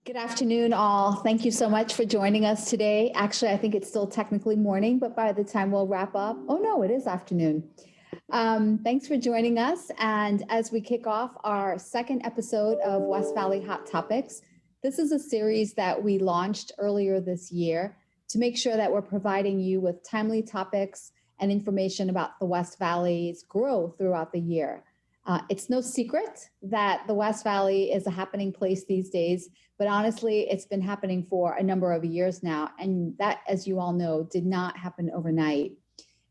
Good afternoon, all. Thank you so much for joining us today. Actually, I think it's still technically morning, but by the time we'll wrap up, oh no, it is afternoon. Thanks for joining us. And as we kick off our second episode of West Valley Hot Topics, this is a series that we launched earlier this year to make sure that we're providing you with timely topics and information about the West Valley's growth throughout the year. It's no secret that the West Valley is a happening place these days, but honestly, it's been happening for a number of years now. And that, as you all know, did not happen overnight.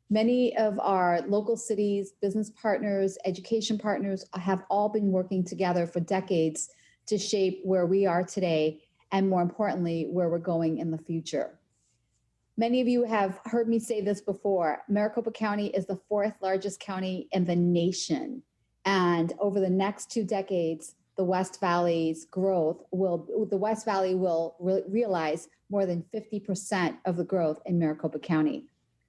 Many of our local cities, business partners, education partners have all been working together for decades to shape where we are today, and more importantly, where we're going in the future. Many of you have heard me say this before. Maricopa County is the fourth largest county in the nation. And over the next 2 decades, the West Valley will realize more than 50% of the growth in Maricopa County.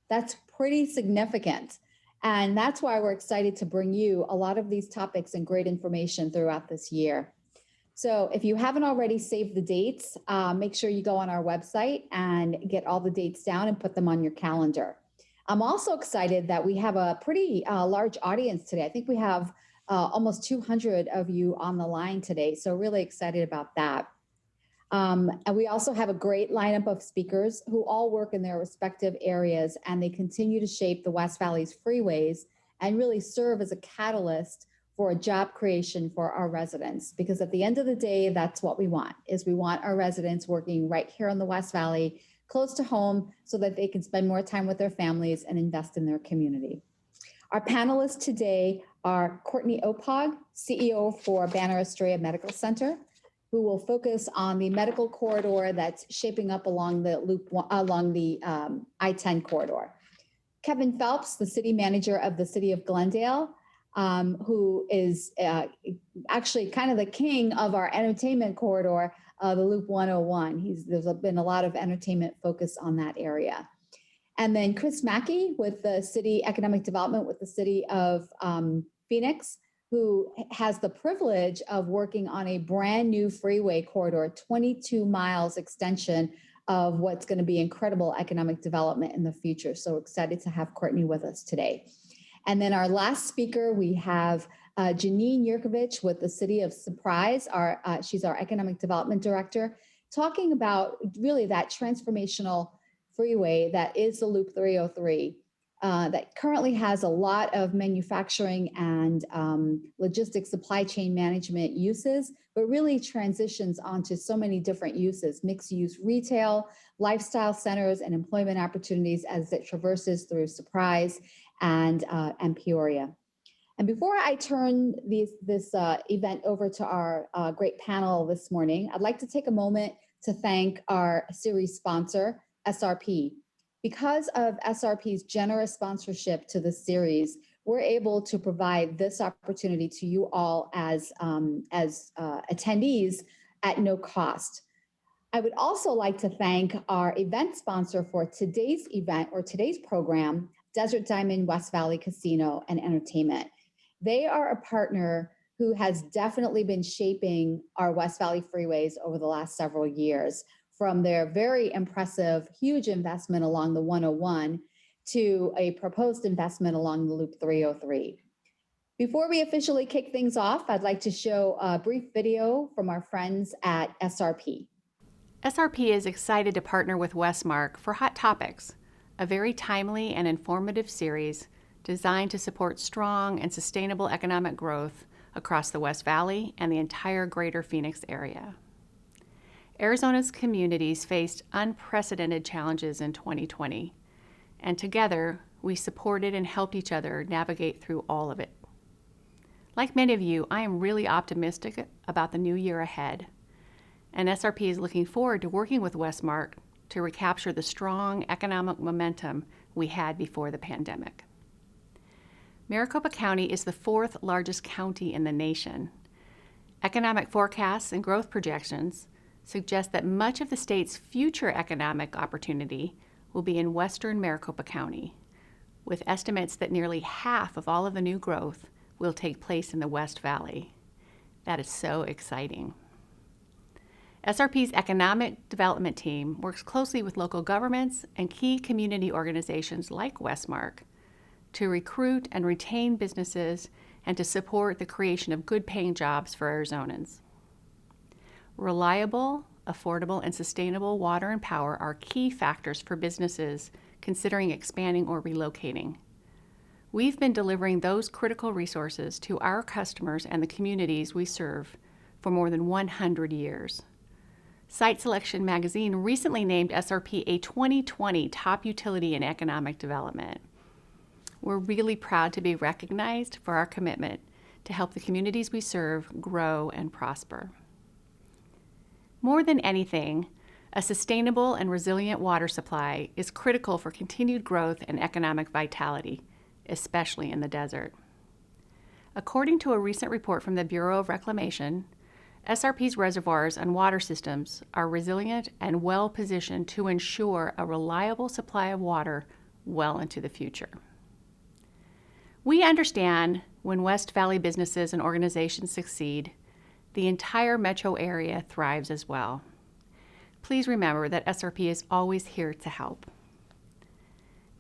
That's pretty significant. And that's why we're excited to bring you a lot of these topics and great information throughout this year. So if you haven't already saved the dates, make sure you go on our website and get all the dates down and put them on your calendar. I'm also excited that we have a pretty large audience today. I think we have almost 200 of you on the line today. So really excited about that. And we also have a great lineup of speakers who all work in their respective areas, and they continue to shape the West Valley's freeways and really serve as a catalyst for job creation for our residents. Because at the end of the day, that's what we want, is we want our residents working right here in the West Valley, close to home, so that they can spend more time with their families and invest in their community. Our panelists today are Courtney Ophaug, CEO for Banner Estrella Medical Center, who will focus on the medical corridor that's shaping up along the I-10 corridor. Kevin Phelps, the city manager of the city of Glendale, who is actually kind of the king of our entertainment corridor, the Loop 101. There's been a lot of entertainment focus on that area. And then Chris Mackey with the city economic development with the city of Phoenix, who has the privilege of working on a brand new freeway corridor, 22 miles extension of what's going to be incredible economic development in the future. So excited to have Courtney with us today. And then our last speaker, we have Jeanine Jerkovic with the city of Surprise. She's our economic development director, talking about really that transformational freeway that is the Loop 303 that currently has a lot of manufacturing and logistics supply chain management uses, but really transitions onto so many different uses, mixed use retail, lifestyle centers, and employment opportunities as it traverses through Surprise and Peoria. And before I turn this event over to our great panel this morning, I'd like to take a moment to thank our series sponsor, SRP. Because of SRP's generous sponsorship to the series, we're able to provide this opportunity to you all as attendees at no cost. I would also like to thank our event sponsor for today's event or today's program, Desert Diamond West Valley Casino and Entertainment. They are a partner who has definitely been shaping our West Valley freeways over the last several years, from their very impressive, huge investment along the 101 to a proposed investment along the Loop 303. Before we officially kick things off, I'd like to show a brief video from our friends at SRP. SRP is excited to partner with WESTMARC for Hot Topics, a very timely and informative series designed to support strong and sustainable economic growth across the West Valley and the entire greater Phoenix area. Arizona's communities faced unprecedented challenges in 2020, and together we supported and helped each other navigate through all of it. Like many of you, I am really optimistic about the new year ahead, and SRP is looking forward to working with WESTMARC to recapture the strong economic momentum we had before the pandemic. Maricopa County is the fourth largest county in the nation. Economic forecasts and growth projections suggest that much of the state's future economic opportunity will be in western Maricopa County, with estimates that nearly half of all of the new growth will take place in the West Valley. That is so exciting. SRP's economic development team works closely with local governments and key community organizations like WESTMARC to recruit and retain businesses and to support the creation of good-paying jobs for Arizonans. Reliable, affordable, and sustainable water and power are key factors for businesses considering expanding or relocating. We've been delivering those critical resources to our customers and the communities we serve for more than 100 years. Site Selection Magazine recently named SRP a 2020 top utility in economic development. We're really proud to be recognized for our commitment to help the communities we serve grow and prosper. More than anything, a sustainable and resilient water supply is critical for continued growth and economic vitality, especially in the desert. According to a recent report from the Bureau of Reclamation, SRP's reservoirs and water systems are resilient and well-positioned to ensure a reliable supply of water well into the future. We understand when West Valley businesses and organizations succeed, the entire metro area thrives as well. Please remember that SRP is always here to help.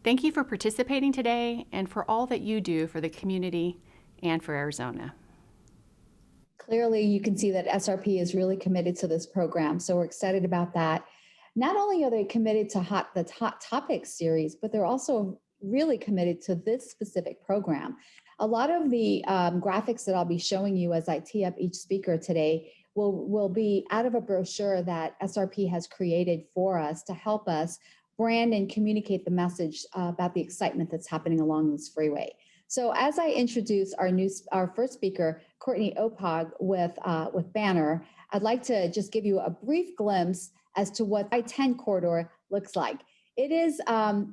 Thank you for participating today and for all that you do for the community and for Arizona. Clearly, you can see that SRP is really committed to this program, so we're excited about that. Not only are they committed to the Hot Topics series, but they're also really committed to this specific program. A lot of the graphics that I'll be showing you as I tee up each speaker today will be out of a brochure that SRP has created for us to help us brand and communicate the message about the excitement that's happening along this freeway. So as I introduce our first speaker, Courtney Ophaug with Banner, I'd like to just give you a brief glimpse as to what I-10 corridor looks like. It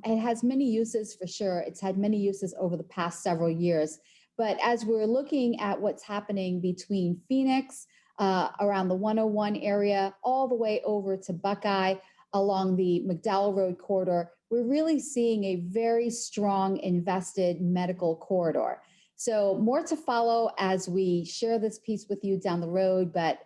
has many uses for sure. It's had many uses over the past several years. But as we're looking at what's happening between Phoenix, around the 101 area, all the way over to Buckeye, along the McDowell Road corridor, we're really seeing a very strong invested medical corridor. So more to follow as we share this piece with you down the road. But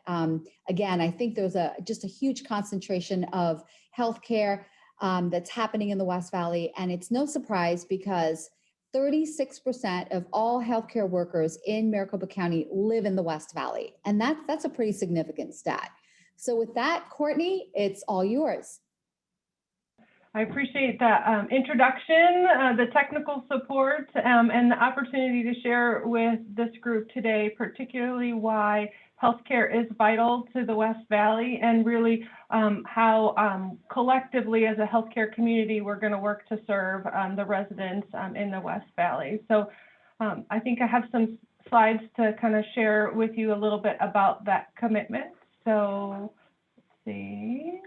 again, I think there's just a huge concentration of healthcare that's happening in the West Valley. And it's no surprise because 36% of all healthcare workers in Maricopa County live in the West Valley. And that's a pretty significant stat. So with that, Courtney, it's all yours. I appreciate that introduction, the technical support, and the opportunity to share with this group today, particularly why healthcare is vital to the West Valley and really how collectively as a healthcare community we're going to work to serve the residents in the West Valley. So I think I have some slides to kind of share with you a little bit about that commitment. So let's see.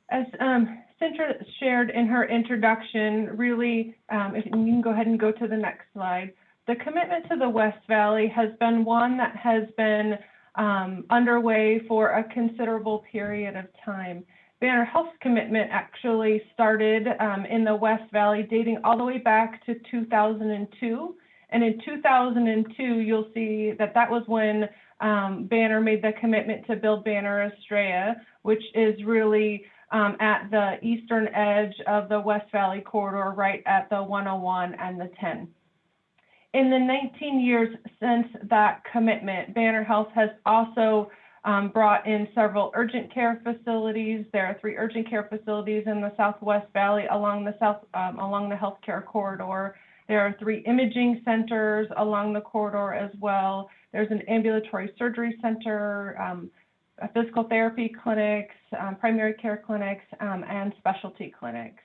As Cintra shared in her introduction, really, if you can go ahead and go to the next slide, the commitment to the West Valley has been one that has been underway for a considerable period of time. Banner Health's commitment actually started in the West Valley, dating all the way back to 2002. And in 2002, you'll see that was when Banner made the commitment to build Banner Estrella, which is really at the eastern edge of the West Valley corridor, right at the 101 and the 10. In the 19 years since that commitment, Banner Health has also brought in several urgent care facilities. There are 3 urgent care facilities in the Southwest Valley along the healthcare corridor. There are 3 imaging centers along the corridor as well. There's an ambulatory surgery center, physical therapy clinics, primary care clinics, and specialty clinics.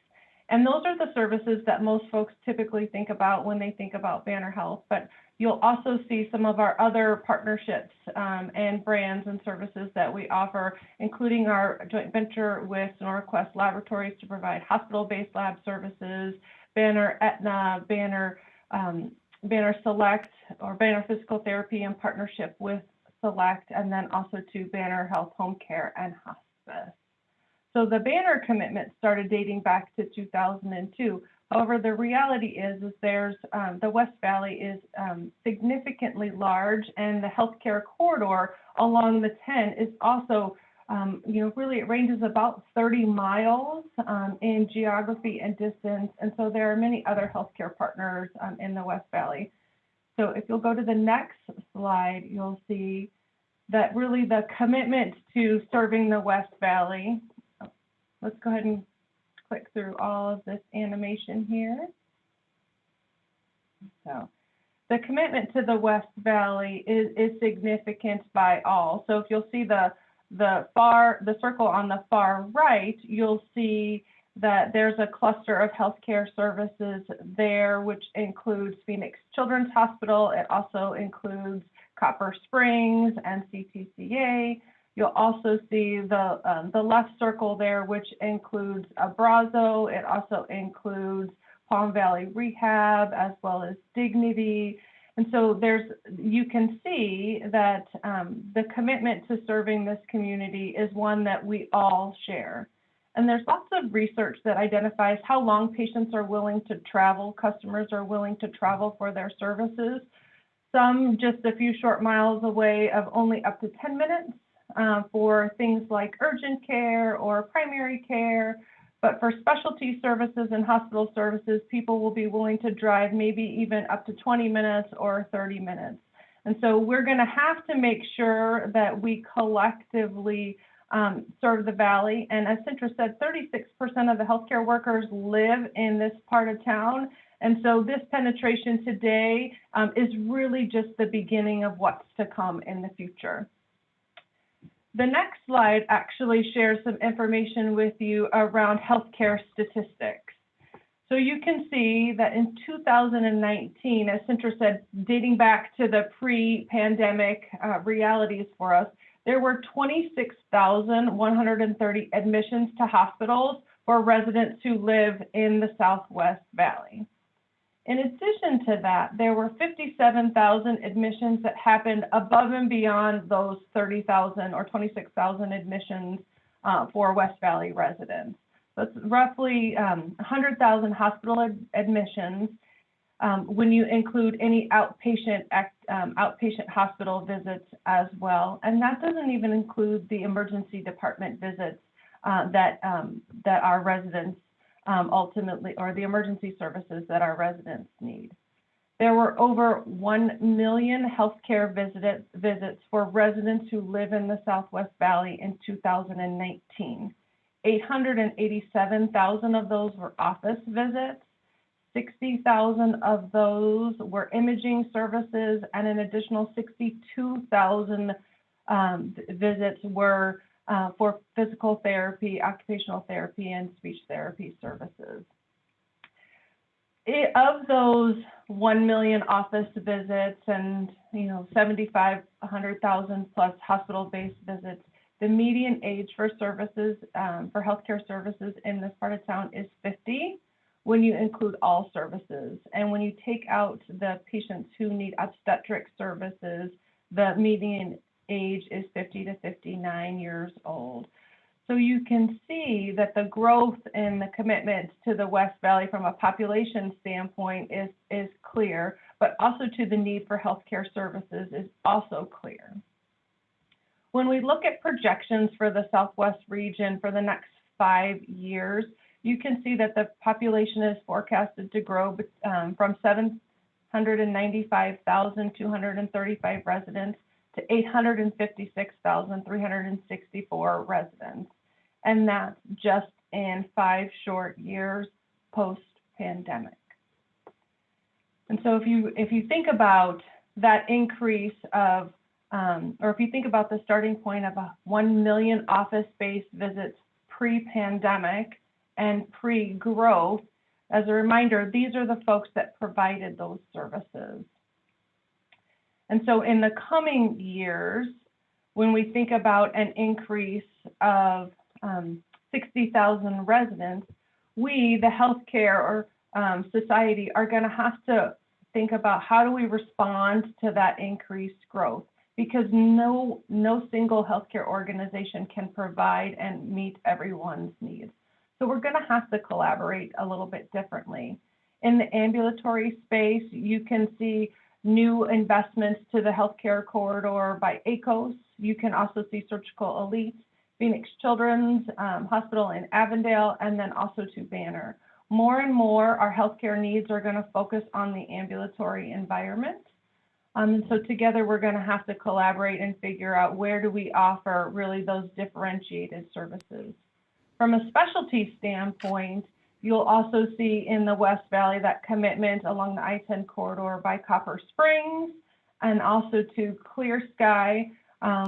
And those are the services that most folks typically think about when they think about Banner Health. But you'll also see some of our other partnerships and brands and services that we offer, including our joint venture with Norquest Laboratories to provide hospital-based lab services, Banner Aetna, Banner Select, or Banner Physical Therapy in partnership with Select, and then also to Banner Health Home Care and Hospice. So the Banner commitment started dating back to 2002. However, the reality is there's the West Valley is significantly large, and the healthcare corridor along the 10 is also Really it ranges about 30 miles in geography and distance. And so there are many other healthcare partners in the West Valley. So if you'll go to the next slide, you'll see that really the commitment to serving the West Valley. Let's go ahead and click through all of this animation here. So the commitment to the West Valley is significant by all. So if you'll see the circle on the far right, you'll see that there's a cluster of healthcare services there, which includes Phoenix Children's Hospital. It also includes Copper Springs and CTCA. You'll also see the left circle there, which includes Abrazo. It also includes Palm Valley Rehab, as well as Dignity. And so you can see that the commitment to serving this community is one that we all share. And there's lots of research that identifies how long patients are willing to travel, customers are willing to travel for their services. Some just a few short miles away of only up to 10 minutes for things like urgent care or primary care. But for specialty services and hospital services, people will be willing to drive maybe even up to 20 minutes or 30 minutes. And so we're going to have to make sure that we collectively serve the Valley. And as Cintra said, 36% of the healthcare workers live in this part of town. And so this penetration today is really just the beginning of what's to come in the future. The next slide actually shares some information with you around healthcare statistics. So you can see that in 2019, as Cintra said, dating back to the pre-pandemic realities for us, there were 26,130 admissions to hospitals for residents who live in the Southwest Valley. In addition to that, there were 57,000 admissions that happened above and beyond those 30,000 or 26,000 admissions for West Valley residents. That's roughly 100,000 hospital admissions when you include any outpatient hospital visits as well. And that doesn't even include the emergency department visits that our residents ultimately, or the emergency services that our residents need. There were over 1 million healthcare visits for residents who live in the Southwest Valley in 2019. 887,000 of those were office visits. 60,000 of those were imaging services, and an additional 62,000 visits were for physical therapy, occupational therapy, and speech therapy services. Of those 1 million office visits and 100,000 plus hospital-based visits, the median age for services, for healthcare services in this part of town is 50 when you include all services. And when you take out the patients who need obstetric services, the median age is 50 to 59 years old. So you can see that the growth in the commitment to the West Valley from a population standpoint is clear, but also to the need for healthcare services is also clear. When we look at projections for the Southwest region for the next 5 years, you can see that the population is forecasted to grow from 795,235 residents to 856,364 residents. And that's just in 5 short years post-pandemic. And so if you think about that increase of, or if you think about the starting point of 1 million office-based visits pre-pandemic and pre-growth, as a reminder, these are the folks that provided those services. And so in the coming years, when we think about an increase of 60,000 residents, we, the healthcare or society, are going to have to think about how do we respond to that increased growth, because no single healthcare organization can provide and meet everyone's needs. So we're going to have to collaborate a little bit differently. In the ambulatory space, you can see new investments to the healthcare corridor by ACOS. You can also see Surgical Elite. Phoenix Children's Hospital in Avondale, and then also to Banner. More and more, our healthcare needs are going to focus on the ambulatory environment. So together, we're going to have to collaborate and figure out where do we offer really those differentiated services. From a specialty standpoint, you'll also see in the West Valley that commitment along the I-10 corridor by Copper Springs and also to Clear Sky,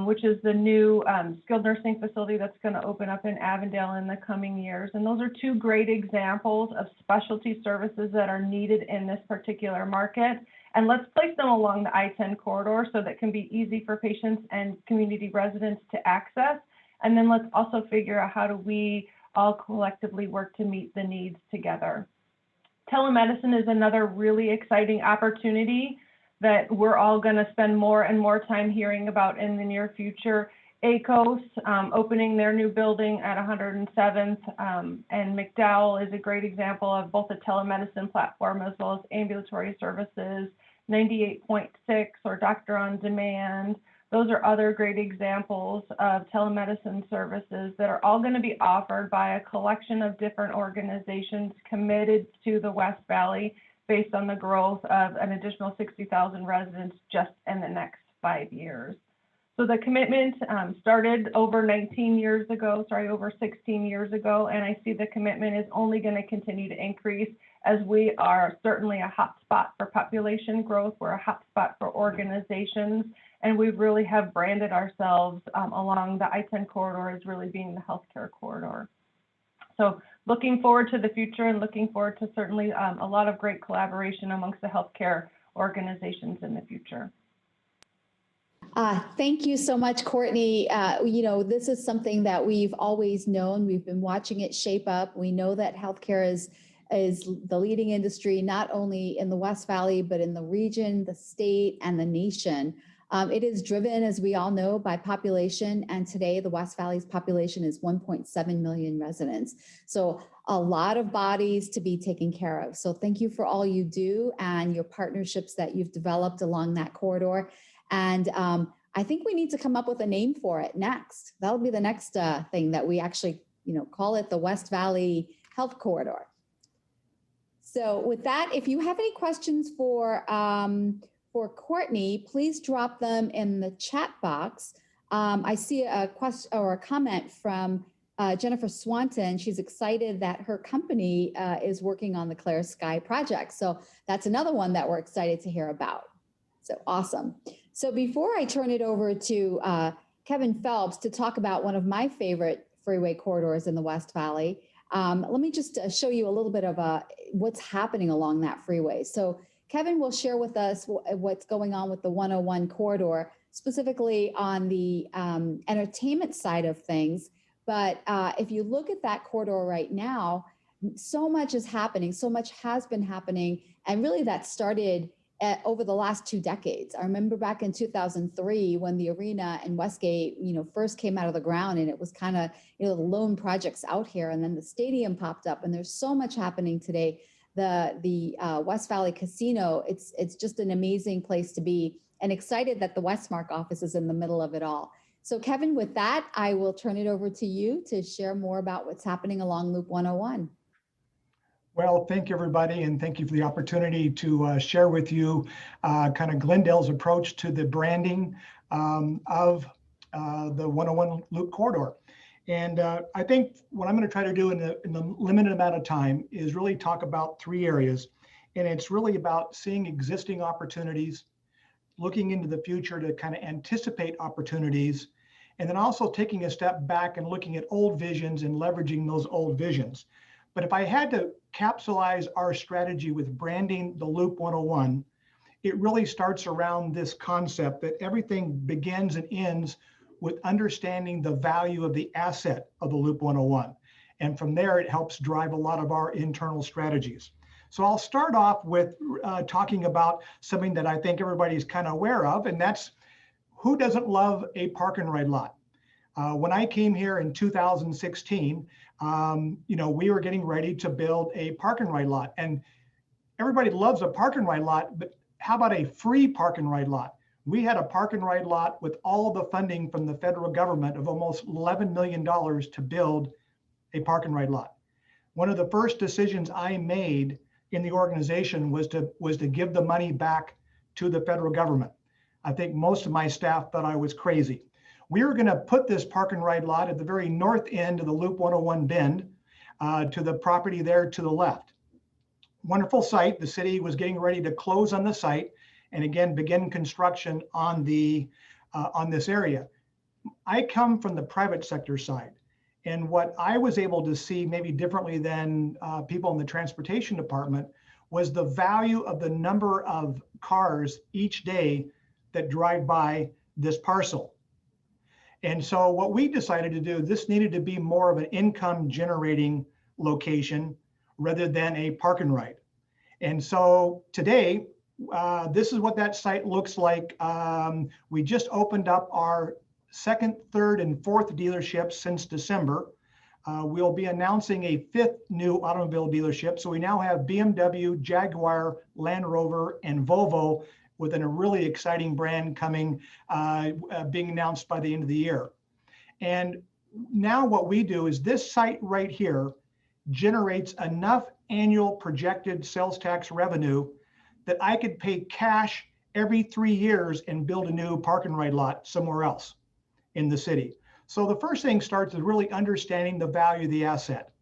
which is the new skilled nursing facility that's going to open up in Avondale in the coming years. And those are two great examples of specialty services that are needed in this particular market. And let's place them along the I-10 corridor so that can be easy for patients and community residents to access. And then let's also figure out how do we all collectively work to meet the needs together. Telemedicine is another really exciting opportunity that we're all going to spend more and more time hearing about in the near future. ACOS opening their new building at 107th, and McDowell is a great example of both a telemedicine platform as well as ambulatory services, 98.6 or Doctor on Demand. Those are other great examples of telemedicine services that are all going to be offered by a collection of different organizations committed to the West Valley based on the growth of an additional 60,000 residents just in the next 5 years. So the commitment started over 16 years ago, and I see the commitment is only going to continue to increase as we are certainly a hotspot for population growth. We're a hotspot for organizations, and we really have branded ourselves along the I-10 corridor as really being the healthcare corridor. So looking forward to the future and looking forward to certainly a lot of great collaboration amongst the healthcare organizations in the future. Thank you so much, Courtney. You know, this is something that we've always known. We've been watching it shape up. We know that healthcare is the leading industry, not only in the West Valley, but in the region, the state, and the nation. It is driven, as we all know, by population. And today, the West Valley's population is 1.7 million residents. So a lot of bodies to be taken care of. So thank you for all you do and your partnerships that you've developed along that corridor. And I think we need to come up with a name for it next. That'll be the next thing that we actually, call it the West Valley Health Corridor. So with that, if you have any questions for Courtney, please drop them in the chat box. I see a question or a comment from Jennifer Swanton. She's excited that her company is working on the Clear Sky project. So that's another one that we're excited to hear about. So awesome. So before I turn it over to Kevin Phelps to talk about one of my favorite freeway corridors in the West Valley, let me just show you a little bit of what's happening along that freeway. So Kevin will share with us what's going on with the 101 corridor, specifically on the entertainment side of things. But if you look at that corridor right now, so much is happening, so much has been happening, and really that started over the last 2 decades. I remember back in 2003 when the arena in Westgate, first came out of the ground, and it was kind of, the lone projects out here, and then the stadium popped up, and there's so much happening today. The West Valley Casino, it's just an amazing place to be, and excited that the WESTMARC office is in the middle of it all. So Kevin, with that, I will turn it over to you to share more about what's happening along Loop 101. Well, thank you, everybody, and thank you for the opportunity to share with you kind of Glendale's approach to the branding of the 101 Loop corridor. And I think what I'm going to try to do in the limited amount of time is really talk about 3 areas. And it's really about seeing existing opportunities, looking into the future to kind of anticipate opportunities, and then also taking a step back and looking at old visions and leveraging those old visions. But if I had to capsulize our strategy with branding the Loop 101, it really starts around this concept that everything begins and ends with understanding the value of the asset of the Loop 101. And from there, it helps drive a lot of our internal strategies. So I'll start off with talking about something that I think everybody's kind of aware of, and that's who doesn't love a park and ride lot? When I came here in 2016, we were getting ready to build a park and ride lot, and everybody loves a park and ride lot, but how about a free park and ride lot? We had a park and ride lot with all the funding from the federal government of almost $11 million to build a park and ride lot. One of the first decisions I made in the organization was to give the money back to the federal government. I think most of my staff thought I was crazy. We were going to put this park and ride lot at the very north end of the Loop 101 bend to the property there to the left. Wonderful site. The city was getting ready to close on the site and again begin construction on this area. I come from the private sector side, and what I was able to see maybe differently than people in the transportation department was the value of the number of cars each day that drive by this parcel. And so what we decided to do, this needed to be more of an income generating location rather than a park and ride. And so today, this is what that site looks like. We just opened up our second, third, and fourth dealerships since December. We'll be announcing a fifth new automobile dealership. So we now have BMW, Jaguar, Land Rover, and Volvo within a really exciting brand coming, being announced by the end of the year. And now what we do is this site right here generates enough annual projected sales tax revenue that I could pay cash every 3 years and build a new park and ride lot somewhere else in the city. So the first thing starts with really understanding the value of the asset.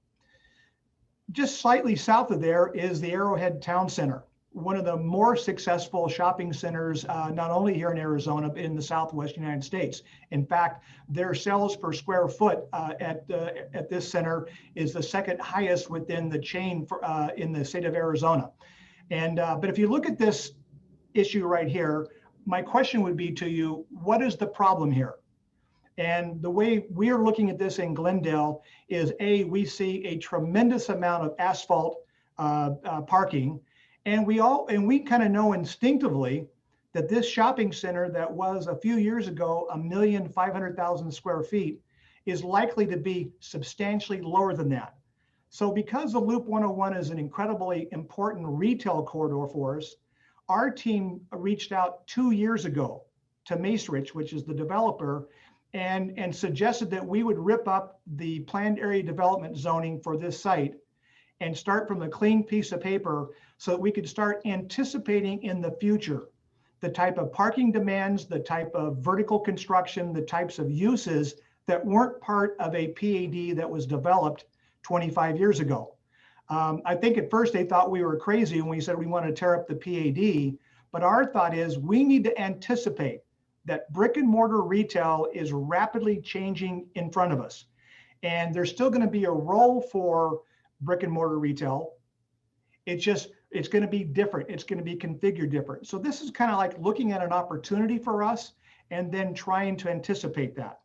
Just slightly south of there is the Arrowhead Town Center, one of the more successful shopping centers, not only here in Arizona, but in the Southwest United States. In fact, their sales per square foot at this center is the second highest within the chain in the state of Arizona. And but if you look at this issue right here, my question would be to you, what is the problem here? And the way we are looking at this in Glendale is we see a tremendous amount of asphalt parking. And we kind of know instinctively that this shopping center that was a few years ago 1,500,000 square feet is likely to be substantially lower than that. So because the Loop 101 is an incredibly important retail corridor for us, our team reached out 2 years ago to Macerich, which is the developer, and suggested that we would rip up the planned area development zoning for this site and start from a clean piece of paper so that we could start anticipating in the future the type of parking demands, the type of vertical construction, the types of uses that weren't part of a PAD that was developed 25 years ago. I think at first they thought we were crazy when we said we want to tear up the PAD, but our thought is we need to anticipate that brick and mortar retail is rapidly changing in front of us. And there's still going to be a role for brick and mortar retail. It's going to be different. It's going to be configured different. So this is kind of like looking at an opportunity for us and then trying to anticipate that.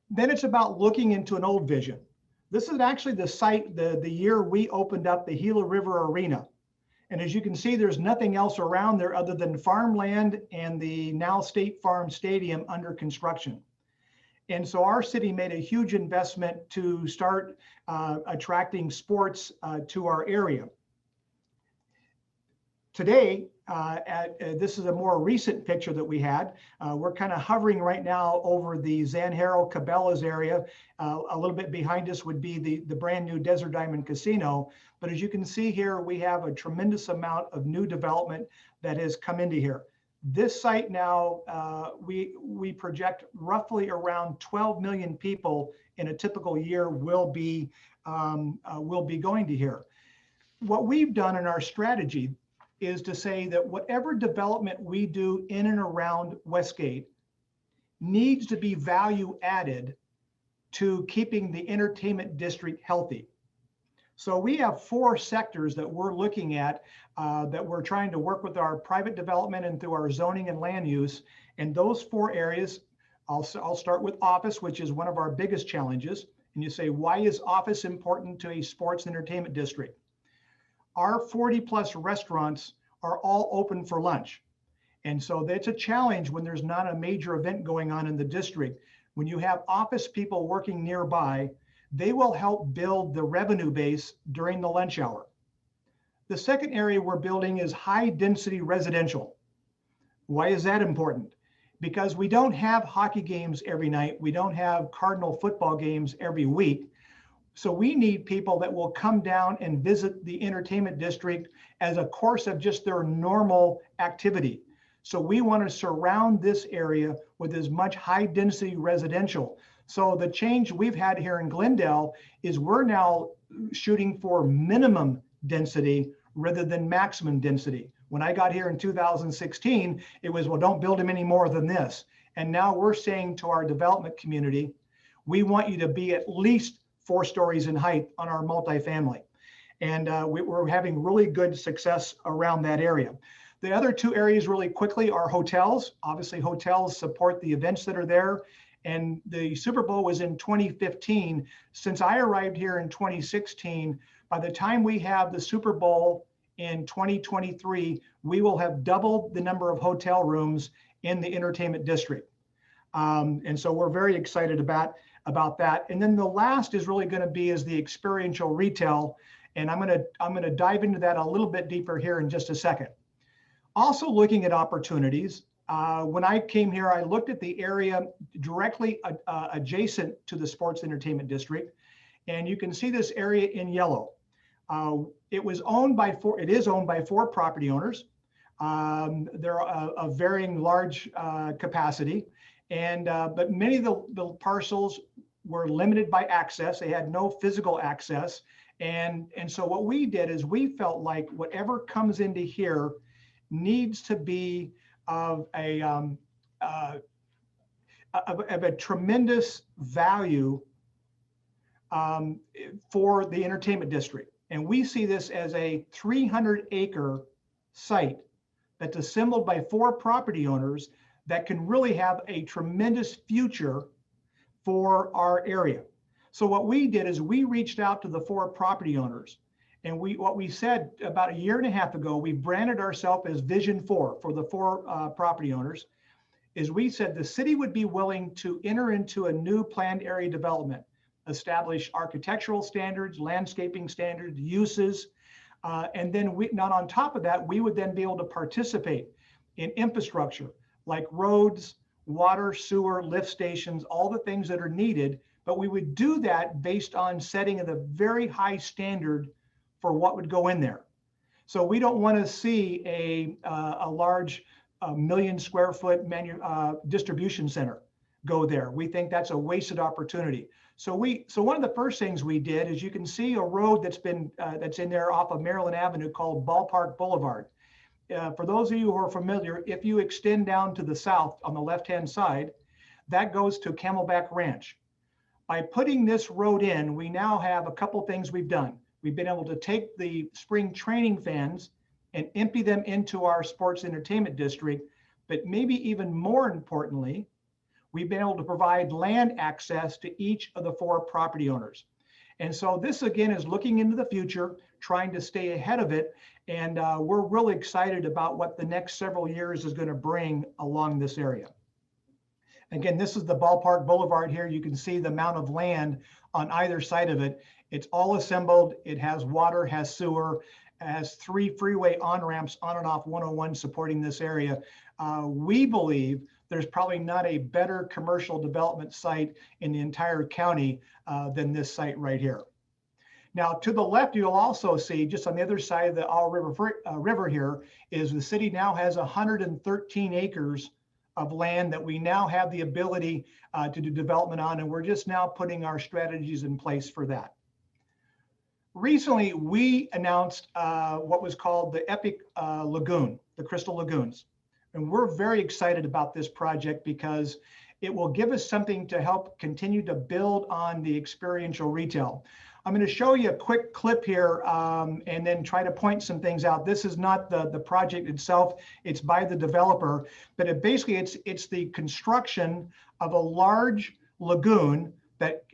Then it's about looking into an old vision. This is actually the site, the year we opened up the Gila River Arena. And as you can see, there's nothing else around there other than farmland and the now State Farm Stadium under construction. And so our city made a huge investment to start attracting sports to our area. Today, this is a more recent picture that we had. We're kind of hovering right now over the Zanjero Cabela's area. A little bit behind us would be the brand new Desert Diamond Casino. But as you can see here, we have a tremendous amount of new development that has come into here. This site now, we project roughly around 12 million people in a typical year will be going to here. What we've done in our strategy is to say that whatever development we do in and around Westgate needs to be value added to keeping the entertainment district healthy. So we have 4 sectors that we're looking at that we're trying to work with our private development and through our zoning and land use. And those 4 areas, I'll start with office, which is one of our biggest challenges. And you say, why is office important to a sports entertainment district? Our 40+ restaurants are all open for lunch. And so that's a challenge when there's not a major event going on in the district. When you have office people working nearby, they will help build the revenue base during the lunch hour. The second area we're building is high density residential. Why is that important? Because we don't have hockey games every night. We don't have Cardinal football games every week. So we need people that will come down and visit the entertainment district as a course of just their normal activity. So we want to surround this area with as much high density residential. So the change we've had here in Glendale is we're now shooting for minimum density rather than maximum density. When I got here in 2016, it was, well, don't build them any more than this. And now we're saying to our development community, we want you to be at least 4 stories in height on our multifamily. And we're having really good success around that area. The other 2 areas really quickly are hotels. Obviously, hotels support the events that are there. And the Super Bowl was in 2015. Since I arrived here in 2016, by the time we have the Super Bowl in 2023, we will have doubled the number of hotel rooms in the entertainment district. And so we're very excited about that. And then the last is really going to be is the experiential retail. And I'm going to dive into that a little bit deeper here in just a second. Also looking at opportunities. When I came here, I looked at the area directly adjacent to the sports entertainment district. And you can see this area in yellow. It is owned by 4 property owners. They're of varying large capacity. And but many of the parcels were limited by access. They had no physical access. And so what we did is we felt like whatever comes into here needs to be of a tremendous value for the entertainment district. And we see this as a 300-acre site that's assembled by 4 property owners that can really have a tremendous future for our area. So what we did is we reached out to the 4 property owners, and what we said about 1.5 years ago, we branded ourselves as Vision 4 for the 4 property owners, is we said the city would be willing to enter into a new planned area development, establish architectural standards, landscaping standards, uses, and then not on top of that, we would then be able to participate in infrastructure like roads, water, sewer, lift stations, all the things that are needed. But we would do that based on setting a very high standard for what would go in there. So we don't want to see a large 1 million square foot distribution center go there. We think that's a wasted opportunity. So one of the first things we did is you can see a road that's in there off of Maryland Avenue called Ballpark Boulevard. For those of you who are familiar, if you extend down to the south on the left-hand side, that goes to Camelback Ranch. By putting this road in, we now have a couple things we've done. We've been able to take the spring training fans and empty them into our sports entertainment district, but maybe even more importantly, we've been able to provide land access to each of the 4 property owners. And so this again is looking into the future, trying to stay ahead of it. And we're really excited about what the next several years is going to bring along this area. Again, this is the Ballpark Boulevard here. You can see the amount of land on either side of it. It's all assembled. It has water, has sewer, has 3 freeway on-ramps on and off 101 supporting this area. We believe there's probably not a better commercial development site in the entire county than this site right here. Now, to the left, you'll also see just on the other side of the All River here is the city now has 113 acres of land that we now have the ability to do development on, and we're just now putting our strategies in place for that. Recently, we announced what was called the Epic Lagoon, the Crystal Lagoons. And we're very excited about this project because it will give us something to help continue to build on the experiential retail. I'm going to show you a quick clip here and then try to point some things out. This is not the project itself, it's by the developer, but it's the construction of a large lagoon that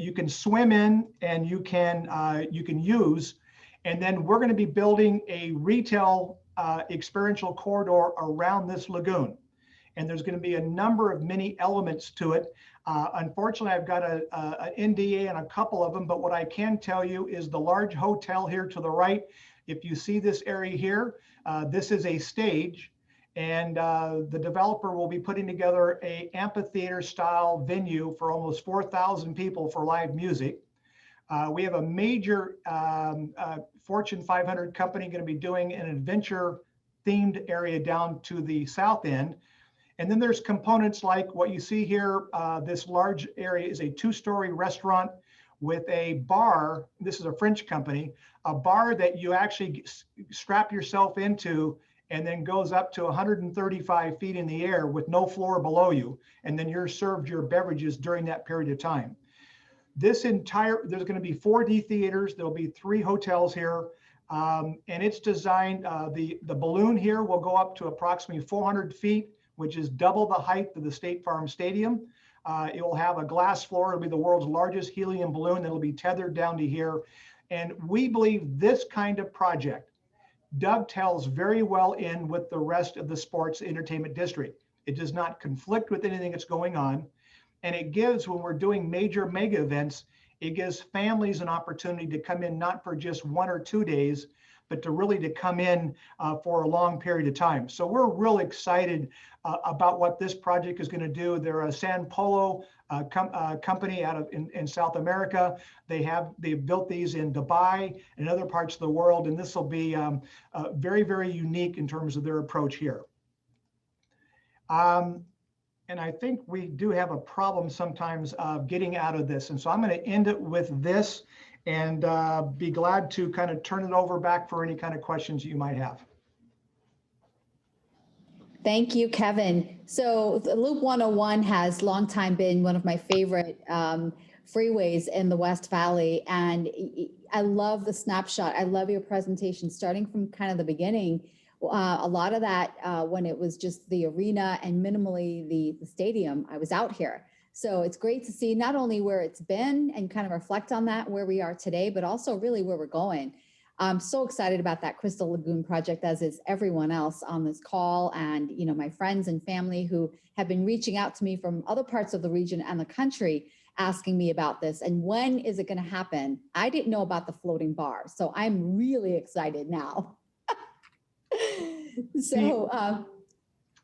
you can swim in and you can use. And then we're going to be building a retail experiential corridor around this lagoon. And there's going to be a number of many elements to it. Unfortunately, I've got an NDA on a couple of them, but what I can tell you is the large hotel here to the right. If you see this area here, this is a stage. And the developer will be putting together a amphitheater style venue for almost 4,000 people for live music. We have a major Fortune 500 company going to be doing an adventure themed area down to the south end. And then there's components like what you see here. This large area is a 2-story restaurant with a bar. This is a French company, a bar that you actually strap yourself into and then goes up to 135 feet in the air with no floor below you. And then you're served your beverages during that period of time. There's going to be 4D theaters. There'll be 3 hotels here. And it's designed, the balloon here will go up to approximately 400 feet, which is double the height of the State Farm Stadium. It will have a glass floor. It'll be the world's largest helium balloon that'll be tethered down to here. And we believe this kind of project dovetails very well in with the rest of the sports entertainment district. It does not conflict with anything that's going on. And it gives, when we're doing major mega events, it gives families an opportunity to come in not for just 1 or 2 days, but to really to come in for a long period of time. So we're real excited about what this project is going to do. They're a San Polo company out of in South America. They've built these in Dubai and other parts of the world, and this will be very, very unique in terms of their approach here. And I think we do have a problem sometimes getting out of this. And so I'm going to end it with this and be glad to kind of turn it over back for any kind of questions you might have. Thank you, Kevin. So the Loop 101 has long time been one of my favorite freeways in the West Valley. And I love the snapshot. I love your presentation, starting from kind of the beginning. A lot of that when it was just the arena and minimally the stadium, I was out here. So it's great to see not only where it's been and kind of reflect on that, where we are today, but also really where we're going. I'm so excited about that Crystal Lagoon project, as is everyone else on this call, and my friends and family who have been reaching out to me from other parts of the region and the country asking me about this. And when is it going to happen? I didn't know about the floating bar, so I'm really excited now. So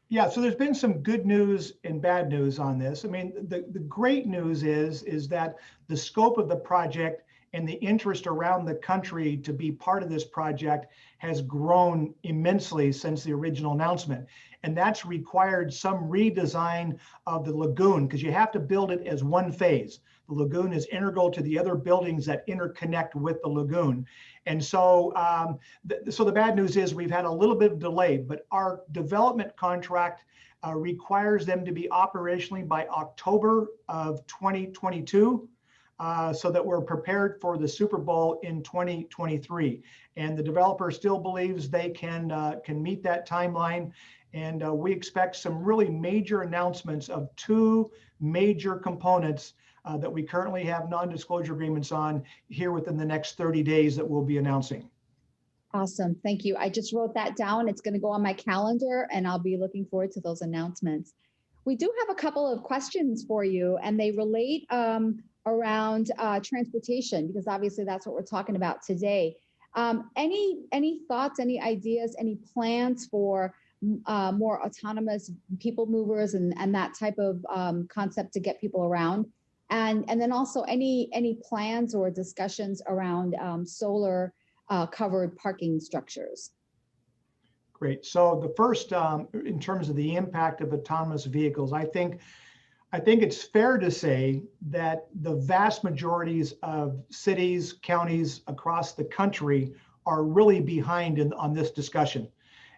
yeah, so there's been some good news and bad news on this. I mean, the great news is that the scope of the project and the interest around the country to be part of this project has grown immensely since the original announcement. And that's required some redesign of the lagoon, because you have to build it as one phase. The lagoon is integral to the other buildings that interconnect with the lagoon. And so, so the bad news is we've had a little bit of delay, but our development contract requires them to be operationally by October of 2022. So that we're prepared for the Super Bowl in 2023. And the developer still believes they can meet that timeline. And we expect some really major announcements of 2 major components that we currently have non-disclosure agreements on here within the next 30 days that we'll be announcing. Awesome. Thank you. I just wrote that down. It's going to go on my calendar, and I'll be looking forward to those announcements. We do have a couple of questions for you, and they relate around transportation, because obviously that's what we're talking about today. Any thoughts, any ideas, any plans for more autonomous people movers and that type of concept to get people around? And then also any plans or discussions around solar covered parking structures? Great. So the first, in terms of the impact of autonomous vehicles, I think it's fair to say that the vast majorities of cities, counties across the country are really behind on this discussion.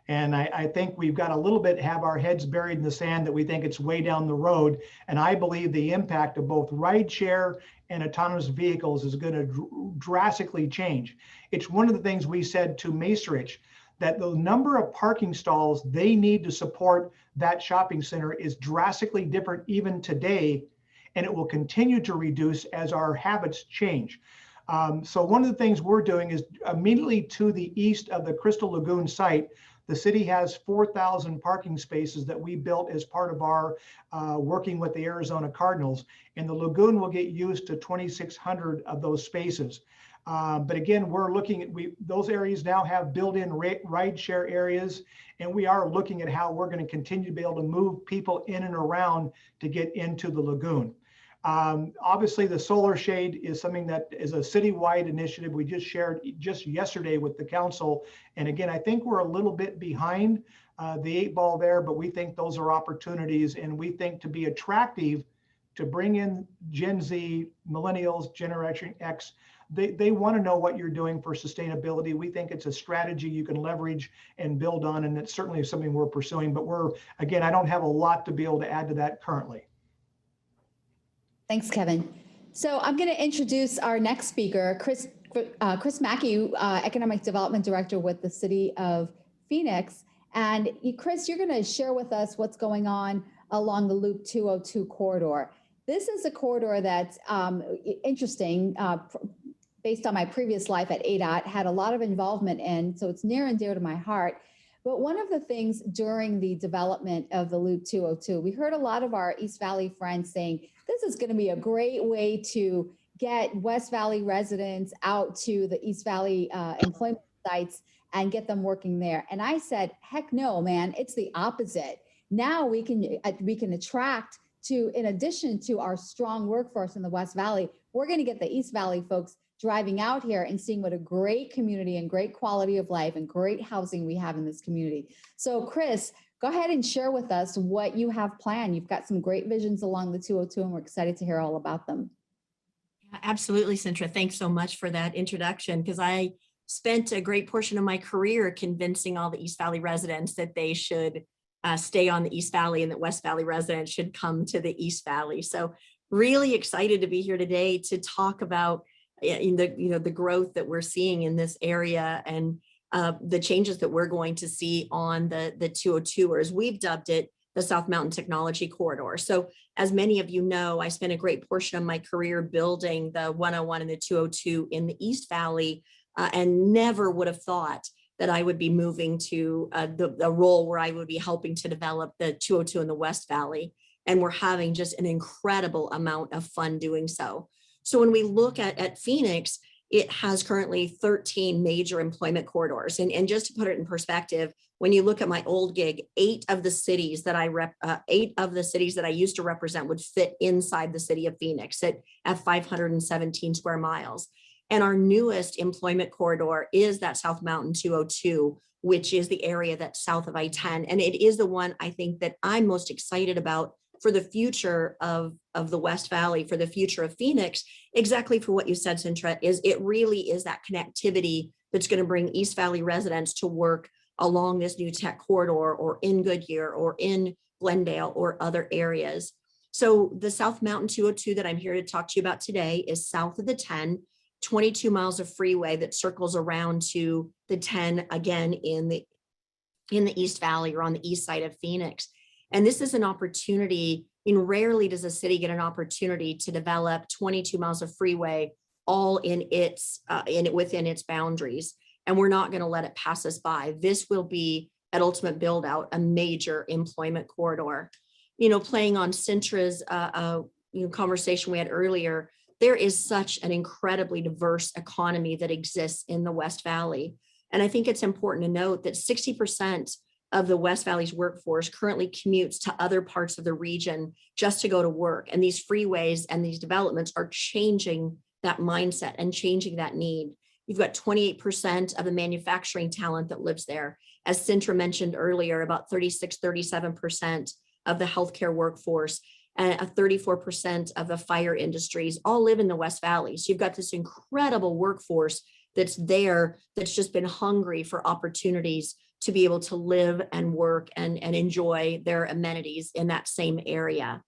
And I think we've got a little bit have our heads buried in the sand that we think it's way down the road. And I believe the impact of both rideshare and autonomous vehicles is going to drastically change. It's one of the things we said to Macerich, that the number of parking stalls they need to support that shopping center is drastically different even today, and it will continue to reduce as our habits change. So one of the things we're doing is immediately to the east of the Crystal Lagoon site, the city has 4,000 parking spaces that we built as part of our working with the Arizona Cardinals, and the lagoon will get used to 2,600 of those spaces. But again, we're looking at, those areas now have built-in ride share areas, and we are looking at how we're going to continue to be able to move people in and around to get into the lagoon. Obviously, the solar shade is something that is a citywide initiative we just shared just yesterday with the council. And again, I think we're a little bit behind the 8 ball there, but we think those are opportunities, and we think to be attractive to bring in Gen Z, millennials, Generation X. They want to know what you're doing for sustainability. We think it's a strategy you can leverage and build on, and it's certainly something we're pursuing. But again, I don't have a lot to be able to add to that currently. Thanks, Kevin. So I'm going to introduce our next speaker, Chris Mackey, Economic Development Director with the City of Phoenix. And Chris, you're going to share with us what's going on along the Loop 202 corridor. This is a corridor that's interesting. Based on my previous life at ADOT, had a lot of involvement in, so it's near and dear to my heart. But one of the things during the development of the Loop 202, we heard a lot of our East Valley friends saying, this is going to be a great way to get West Valley residents out to the East Valley employment sites and get them working there. And I said, heck no, man, it's the opposite. Now we can attract to, in addition to our strong workforce in the West Valley, we're going to get the East Valley folks driving out here and seeing what a great community and great quality of life and great housing we have in this community. So Chris, go ahead and share with us what you have planned. You've got some great visions along the 202, and we're excited to hear all about them. Absolutely, Sintra. Thanks so much for that introduction, because I spent a great portion of my career convincing all the East Valley residents that they should stay on the East Valley and that West Valley residents should come to the East Valley. So really excited to be here today to talk about the growth that we're seeing in this area and the changes that we're going to see on the 202, or as we've dubbed it, the South Mountain Technology Corridor. So as many of you know, I spent a great portion of my career building the 101 and the 202 in the East Valley, and never would have thought that I would be moving to the role where I would be helping to develop the 202 in the West Valley. And we're having just an incredible amount of fun doing so. So when we look at Phoenix, it has currently 13 major employment corridors. And just to put it in perspective, when you look at my old gig, 8 of the cities that I used to represent would fit inside the city of Phoenix at 517 square miles. And our newest employment corridor is that South Mountain 202, which is the area that's south of I-10. And it is the one I think that I'm most excited about for the future of the West Valley, for the future of Phoenix, exactly for what you said, Sintra, is it really is that connectivity that's going to bring East Valley residents to work along this new tech corridor, or in Goodyear, or in Glendale, or other areas. So the South Mountain 202 that I'm here to talk to you about today is south of the 10, 22 miles of freeway that circles around to the 10 again in the East Valley, or on the east side of Phoenix. And this is an opportunity, rarely does a city get an opportunity to develop 22 miles of freeway all within its boundaries. And we're not going to let it pass us by. This will be, at ultimate build out, a major employment corridor. Playing on Sintra's conversation we had earlier, there is such an incredibly diverse economy that exists in the West Valley. And I think it's important to note that 60% of the West Valley's workforce currently commutes to other parts of the region just to go to work. And these freeways and these developments are changing that mindset and changing that need. You've got 28% of the manufacturing talent that lives there. As Sintra mentioned earlier, about 37% of the healthcare workforce and 34% of the fire industries all live in the West Valley. So you've got this incredible workforce that's there, that's just been hungry for opportunities to be able to live and work and enjoy their amenities in that same area.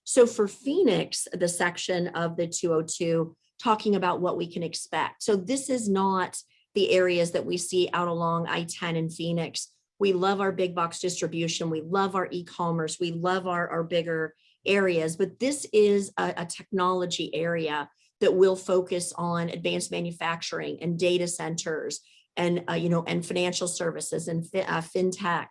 So for Phoenix, the section of the 202, talking about what we can expect. So this is not the areas that we see out along I-10 in Phoenix. We love our big box distribution. We love our e-commerce. We love our bigger areas, but this is a technology area that will focus on advanced manufacturing and data centers and financial services and fintech,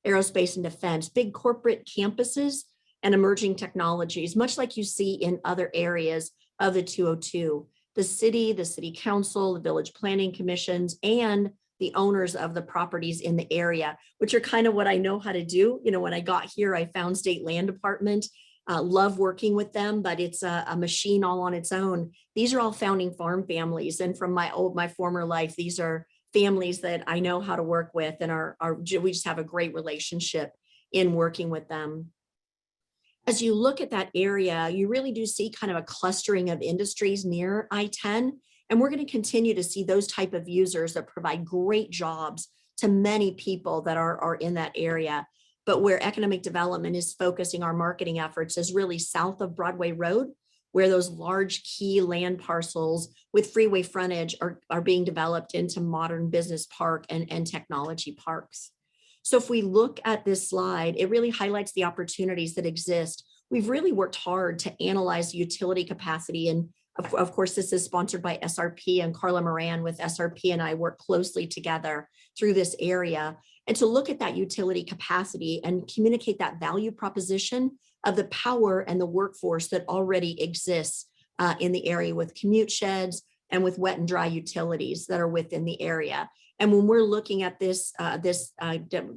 aerospace and defense, big corporate campuses and emerging technologies, much like you see in other areas of the 202. the city council, the village planning commissions, and the owners of the properties in the area, which are kind of what I know how to do. You know, when I got here, I found State Land Department, love working with them, but it's a machine all on its own. These are all founding farm families. And from my former life, these are families that I know how to work with, and we just have a great relationship in working with them. As you look at that area, you really do see kind of a clustering of industries near I-10. And we're going to continue to see those type of users that provide great jobs to many people that are in that area. But where economic development is focusing our marketing efforts is really south of Broadway Road, where those large key land parcels with freeway frontage are being developed into modern business park and technology parks. So if we look at this slide, it really highlights the opportunities that exist. We've really worked hard to analyze utility capacity. And of course, this is sponsored by SRP, and Carla Moran with SRP and I work closely together through this area. And to look at that utility capacity and communicate that value proposition of the power and the workforce that already exists in the area with commute sheds and with wet and dry utilities that are within the area. And when we're looking at this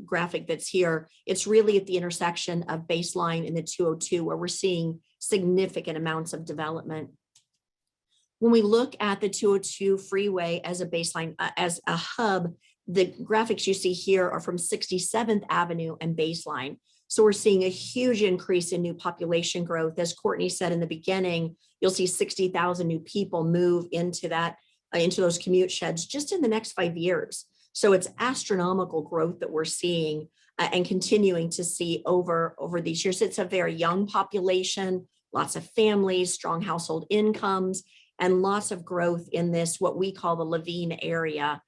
graphic that's here, it's really at the intersection of Baseline and the 202, where we're seeing significant amounts of development. When we look at the 202 freeway as a baseline, as a hub, the graphics you see here are from 67th Avenue and Baseline. So we're seeing a huge increase in new population growth. As Courtney said in the beginning, you'll see 60,000 new people move into those commute sheds just in the next 5 years. So it's astronomical growth that we're seeing and continuing to see over these years. It's a very young population, lots of families, strong household incomes, and lots of growth in this, what we call the Levine area,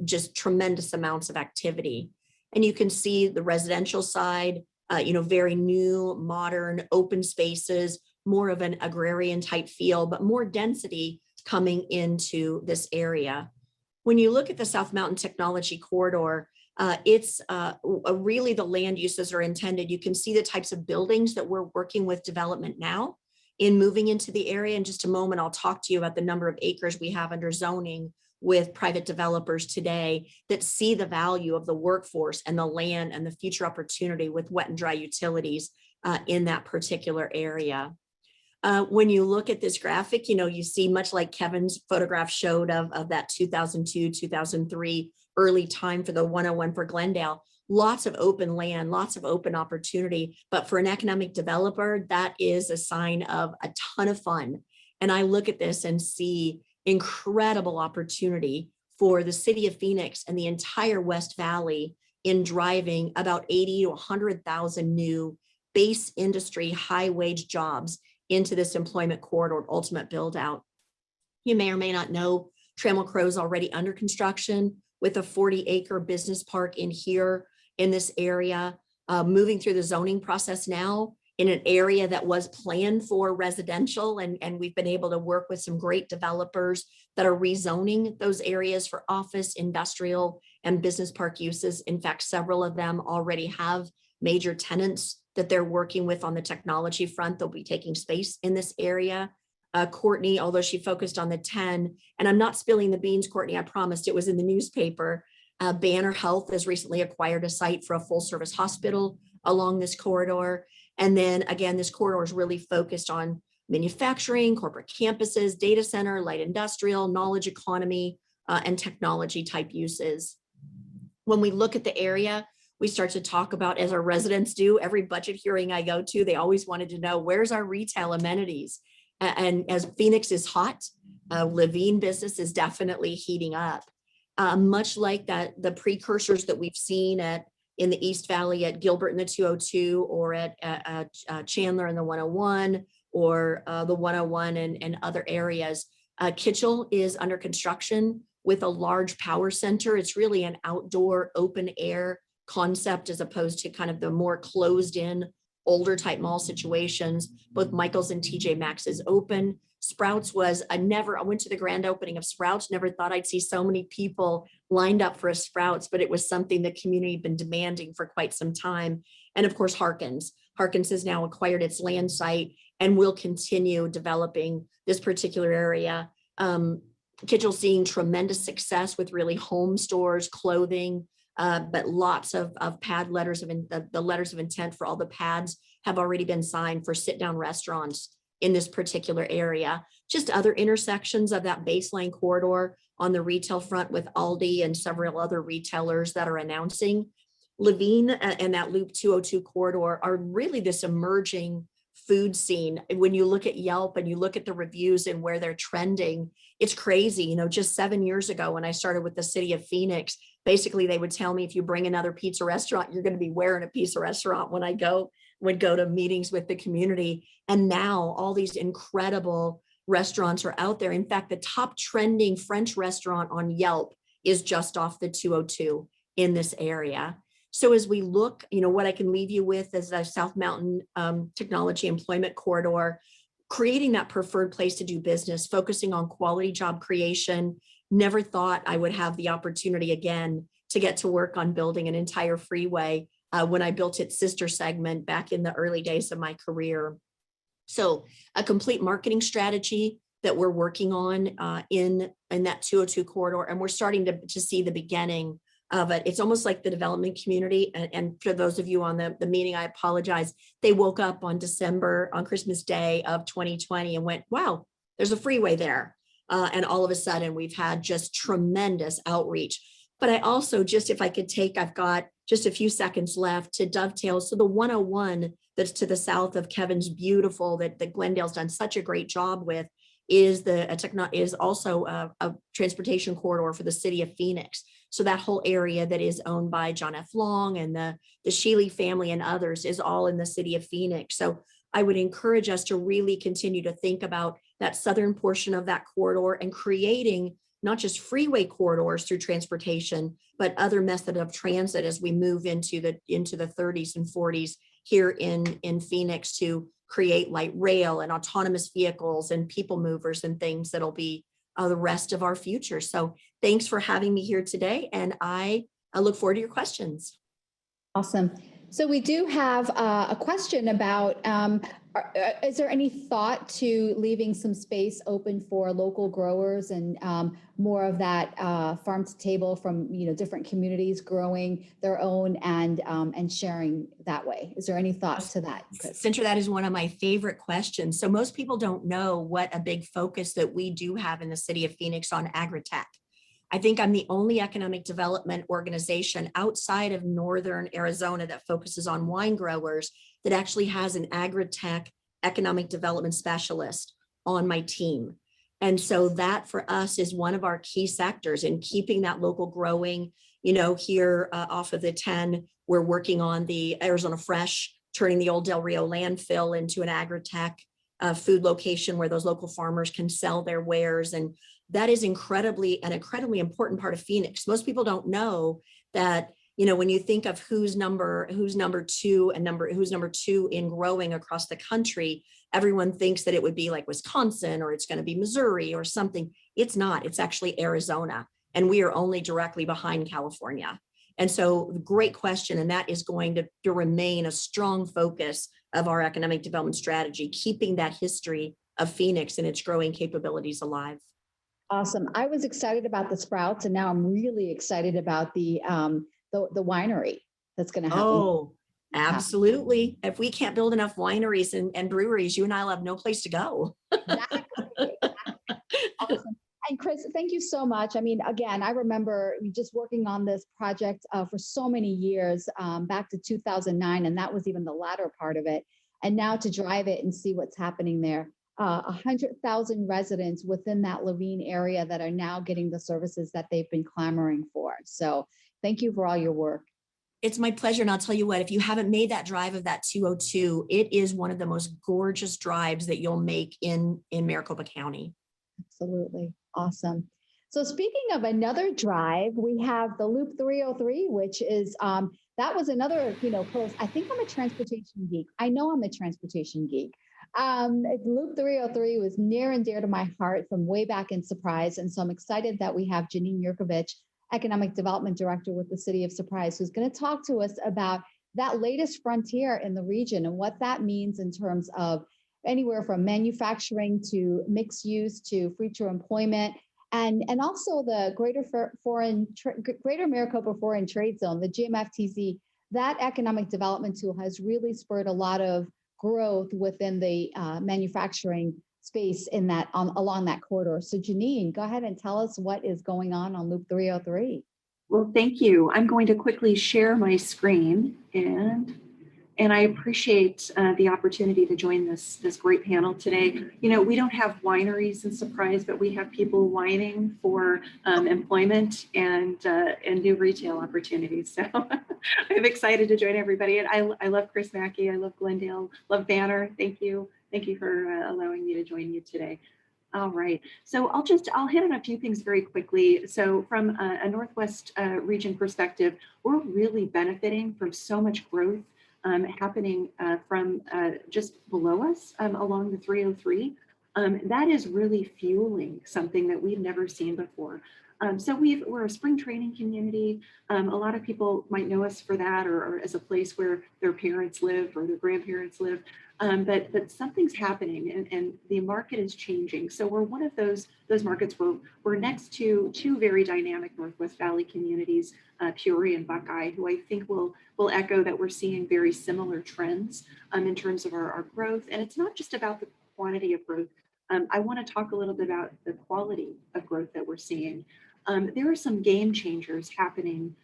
just tremendous amounts of activity. And you can see the residential side, very new, modern, open spaces, more of an agrarian type feel, but more density coming into this area. When you look at the South Mountain Technology Corridor, it's really the land uses are intended. You can see the types of buildings that we're working with development now in moving into the area. In just a moment, I'll talk to you about the number of acres we have under zoning with private developers today that see the value of the workforce and the land and the future opportunity with wet and dry utilities in that particular area. When you look at this graphic, you see much like Kevin's photograph showed of that 2002, 2003 early time for the 101 for Glendale, lots of open land, lots of open opportunity. But for an economic developer, that is a sign of a ton of fun. And I look at this and see incredible opportunity for the city of Phoenix and the entire West Valley in driving about 80 to 100,000 new base industry, high wage jobs into this employment corridor ultimate build out. You may or may not know Trammell Crow is already under construction with a 40-acre business park in here in this area, moving through the zoning process now in an area that was planned for residential. And we've been able to work with some great developers that are rezoning those areas for office, industrial, and business park uses. In fact, several of them already have major tenants that they're working with on the technology front. They'll be taking space in this area. Courtney, although she focused on the 10, and I'm not spilling the beans, Courtney, I promised, it was in the newspaper. Banner Health has recently acquired a site for a full service hospital along this corridor. And then again, this corridor is really focused on manufacturing, corporate campuses, data center, light industrial, knowledge economy, and technology type uses. When we look at the area, we start to talk about, as our residents do, every budget hearing I go to, they always wanted to know, where's our retail amenities? And as Phoenix is hot, Levine business is definitely heating up. Much like that, the precursors that we've seen in the East Valley at Gilbert in the 202, or at Chandler in the 101, or the 101 and other areas. Kitchell is under construction with a large power center. It's really an outdoor open air concept as opposed to kind of the more closed in older type mall situations. Both Michael's and TJ Maxx is open. Sprouts was I went to the grand opening of Sprouts, never thought I'd see so many people lined up for a Sprouts, but it was something the community had been demanding for quite some time. And of course, Harkins Harkins has now acquired its land site and will continue developing this particular area. Kitchell's seeing tremendous success with really home stores, clothing, but lots of pad letters of the letters of intent for all the pads have already been signed for sit-down restaurants in this particular area. Just other intersections of that baseline corridor on the retail front with Aldi and several other retailers that are announcing. Levine and that Loop 202 corridor are really this emerging food scene. When you look at Yelp and you look at the reviews and where they're trending, it's crazy. You know, just 7 years ago when I started with the city of Phoenix, basically they would tell me, if you bring another pizza restaurant, you're going to be wearing a pizza restaurant when I would go to meetings with the community. And now all these incredible restaurants are out there. In fact, the top trending French restaurant on Yelp is just off the 202 in this area. So as we look, you know, what I can leave you with is the South Mountain Technology Employment Corridor, creating that preferred place to do business, focusing on quality job creation. Never thought I would have the opportunity again to get to work on building an entire freeway when I built its sister segment back in the early days of my career. So a complete marketing strategy that we're working on in that 202 corridor, and we're starting to see the beginning of it. It's almost like the development community. And for those of you on the meeting, I apologize. They woke up on Christmas Day of 2020 and went, wow, there's a freeway there. And all of a sudden we've had just tremendous outreach. But I also if I could take, I've got just a few seconds left to dovetail. So the 101 that's to the south of Kevin's beautiful, that Glendale's done such a great job with, is also a transportation corridor for the city of Phoenix. So that whole area that is owned by John F. Long and the Shealy family and others is all in the city of Phoenix. So I would encourage us to really continue to think about that southern portion of that corridor and creating not just freeway corridors through transportation, but other method of transit as we move into the 30s and 40s here in Phoenix, to create light rail and autonomous vehicles and people movers and things that'll be the rest of our future. So thanks for having me here today. And I look forward to your questions. Awesome. So we do have a question about, is there any thought to leaving some space open for local growers and more of that farm to table from, you know, different communities growing their own and sharing that way? Is there any thought to that, Chris? Cintra, that is one of my favorite questions. So most people don't know what a big focus that we do have in the city of Phoenix on agri-tech. I think I'm the only economic development organization outside of Northern Arizona that focuses on wine growers that actually has an agri-tech economic development specialist on my team. And so that for us is one of our key sectors in keeping that local growing. You know, here off of the 10, we're working on the Arizona Fresh, turning the old Del Rio landfill into an agri-tech food location where those local farmers can sell their wares. And that is an incredibly important part of Phoenix. Most people don't know that, you know, when you think of who's number two in growing across the country, everyone thinks that it would be like Wisconsin or it's going to be Missouri or something. It's not. It's actually Arizona. And we are only directly behind California. And so great question. And that is going to remain a strong focus of our economic development strategy, keeping that history of Phoenix and its growing capabilities alive. Awesome. I was excited about the sprouts, and now I'm really excited about the winery that's going to happen. Oh, absolutely. If we can't build enough wineries and breweries, you and I'll have no place to go. Exactly. Awesome. And Chris, thank you so much. I mean, again, I remember just working on this project for so many years, back to 2009, and that was even the latter part of it. And now to drive it and see what's happening there. 100,000 residents within that Levine area that are now getting the services that they've been clamoring for. So thank you for all your work. It's my pleasure. And I'll tell you what, if you haven't made that drive of that 202, it is one of the most gorgeous drives that you'll make in Maricopa County. Absolutely. Awesome. So speaking of another drive, we have the Loop 303, which is, that was another, close. I think I'm a transportation geek. I know I'm a transportation geek. Loop 303 was near and dear to my heart from way back in Surprise. And so I'm excited that we have Jeanine Jerkovic, Economic Development Director with the City of Surprise, who's going to talk to us about that latest frontier in the region and what that means in terms of anywhere from manufacturing to mixed use to future employment, and also the Greater Maricopa Foreign Trade Zone, the GMFTZ. That economic development tool has really spurred a lot of growth within the manufacturing space in that along that corridor. So Jeanine, go ahead and tell us what is going on Loop 303. Well, thank you. I'm going to quickly share my screen, and I appreciate the opportunity to join this great panel today. You know, we don't have wineries in Surprise, but we have people whining for employment and new retail opportunities. So I'm excited to join everybody. And I love Chris Mackey. I love Glendale. Love Banner. Thank you. Thank you for allowing me to join you today. All right, so I'll hit on a few things very quickly. So from a Northwest region perspective, we're really benefiting from so much growth happening from just below us along the 303. That is really fueling something that we've never seen before. So we're a spring training community. A lot of people might know us for that, or as a place where their parents live or their grandparents live. But something's happening, and the market is changing. So we're one of those markets where we're next to two very dynamic Northwest Valley communities, Peoria and Buckeye, who I think will echo that we're seeing very similar trends in terms of our growth. And it's not just about the quantity of growth. I want to talk a little bit about the quality of growth that we're seeing. There are some game changers happening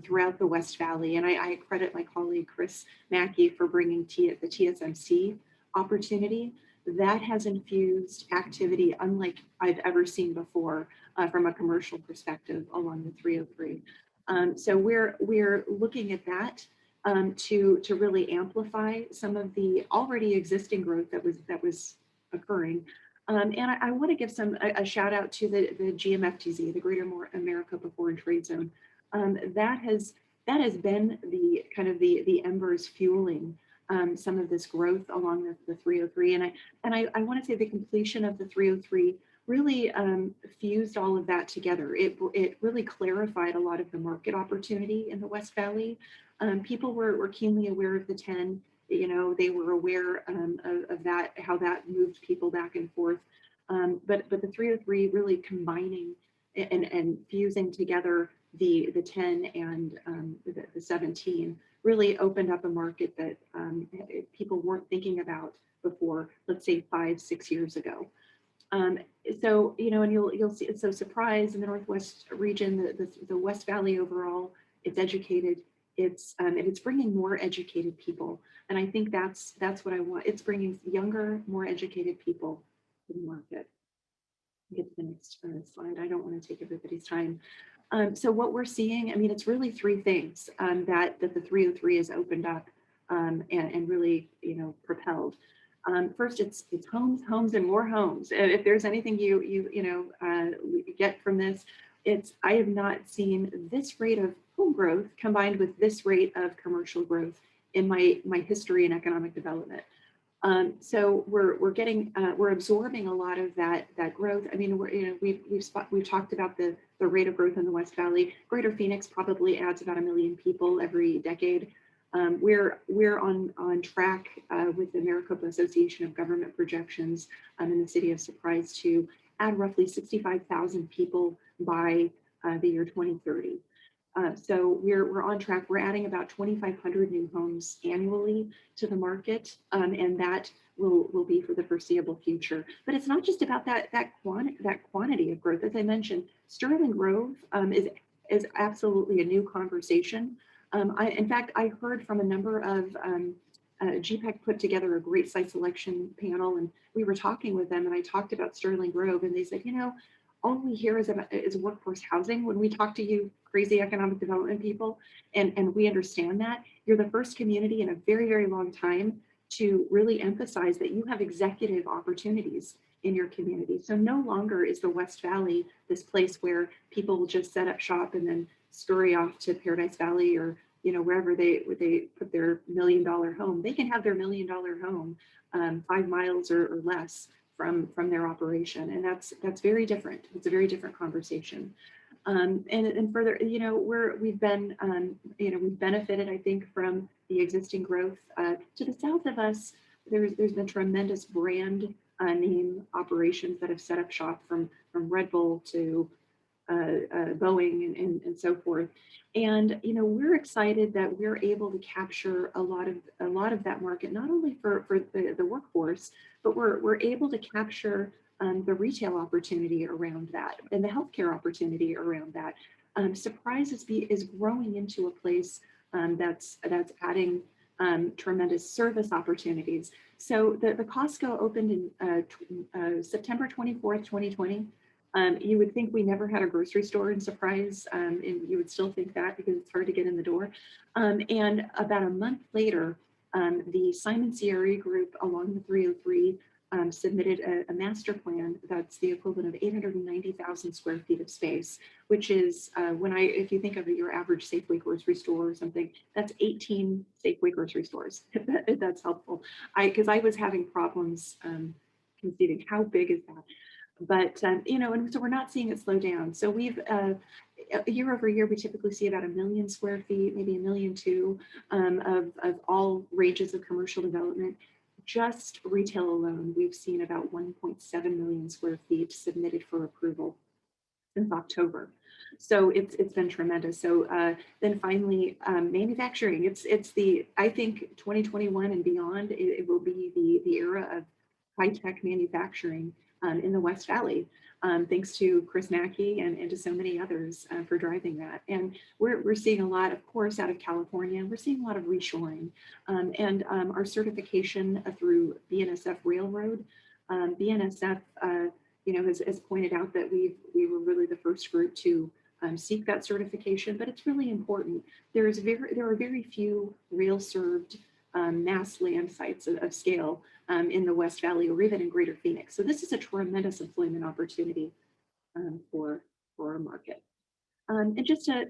throughout the West Valley, and I credit my colleague Chris Mackey for bringing the TSMC opportunity. That has infused activity unlike I've ever seen before from a commercial perspective along the 303. So we're looking at that to really amplify some of the already existing growth that was occurring. And I want to give a shout out to the GMFTZ, the Greater Maricopa Foreign Trade Zone. That has been the kind of the embers fueling some of this growth along the 303. And I want to say the completion of the 303 really fused all of that together. It really clarified a lot of the market opportunity in the West Valley. People were keenly aware of the 10. You know, they were aware of that, how that moved people back and forth. But the 303 really combining and fusing together the 10 and the 17 really opened up a market that people weren't thinking about before, let's say 5-6 years ago. So, you know, and you'll see, so Surprise in the Northwest region, the West Valley overall, it's educated. It's bringing more educated people, and I think that's what I want. It's bringing younger, more educated people to the market. Get to the next slide. I don't want to take everybody's time. So what we're seeing, I mean, it's really three things that the 303 has opened up and really, you know, propelled. First, it's homes, and more homes. If there's anything you get from this, I have not seen this rate of home growth combined with this rate of commercial growth in my history in economic development. So we're absorbing a lot of that growth. I mean, we've talked about the rate of growth in the West Valley. Greater Phoenix probably adds about 1 million people every decade. We're on track with the Maricopa Association of Government projections in the city of Surprise to add roughly 65,000 people by the year 2030. So we're on track. We're adding about 2,500 new homes annually to the market, and that will be for the foreseeable future. But it's not just about that quantity of growth. As I mentioned, Sterling Grove is absolutely a new conversation. In fact, I heard from a number of GPEC put together a great site selection panel, and we were talking with them, and I talked about Sterling Grove, and they said, you know, all we hear is workforce housing when we talk to you crazy economic development people, and we understand that. You're the first community in a very, very long time to really emphasize that you have executive opportunities in your community. So no longer is the West Valley this place where people will just set up shop and then scurry off to Paradise Valley or, you know, wherever they put their $1 million home. They can have their $1 million home 5 miles or less from their operation, and that's very different. It's a very different conversation. And further, we've benefited, I think, from the existing growth. To the south of us, there's been tremendous brand name operations that have set up shop from Red Bull to Boeing and so forth. And we're excited that we're able to capture a lot of that market, not only for the workforce, but we're able to capture the retail opportunity around that and the healthcare opportunity around that. Surprise is growing into a place that's adding tremendous service opportunities. So the Costco opened in September 24th, 2020. You would think we never had a grocery store in Surprise, and you would still think that because it's hard to get in the door. And about a month later, the Simon CRE group along the 303 submitted a master plan that's the equivalent of 890,000 square feet of space, which is if you think of your average Safeway grocery store or something, that's 18 Safeway grocery stores. If that's helpful. Because I was having problems conceiving how big is that. But, and so we're not seeing it slow down. So we've, year over year, we typically see about 1 million square feet, maybe 1.2 million of all ranges of commercial development. Just retail alone, we've seen about 1.7 million square feet submitted for approval since October. So it's been tremendous. So then finally, manufacturing, I think 2021 and beyond, it will be the era of high-tech manufacturing in the West Valley, thanks to Chris Mackey and to so many others for driving that. And we're seeing a lot, of course, out of California. We're seeing a lot of reshoring and our certification through BNSF Railroad. BNSF, has pointed out that we were really the first group to seek that certification, but it's really important. There are very few rail-served mass land sites of scale in the West Valley or even in Greater Phoenix. So this is a tremendous employment opportunity for our market. And just to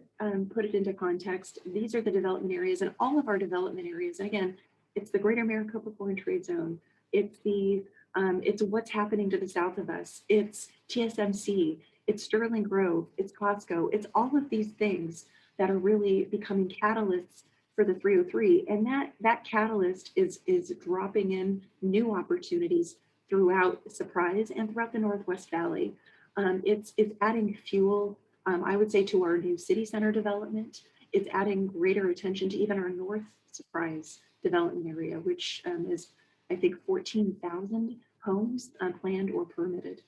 put it into context, these are the development areas, and all of our development areas. And again, it's the Greater Maricopa Foreign Trade Zone. It's what's happening to the south of us. It's TSMC. It's Sterling Grove. It's Costco. It's all of these things that are really becoming catalysts for the 303, and that catalyst is dropping in new opportunities throughout Surprise and throughout the Northwest Valley. It's adding fuel, I would say, to our new city center development. It's adding greater attention to even our North Surprise development area, which is, I think, 14,000 homes planned or permitted.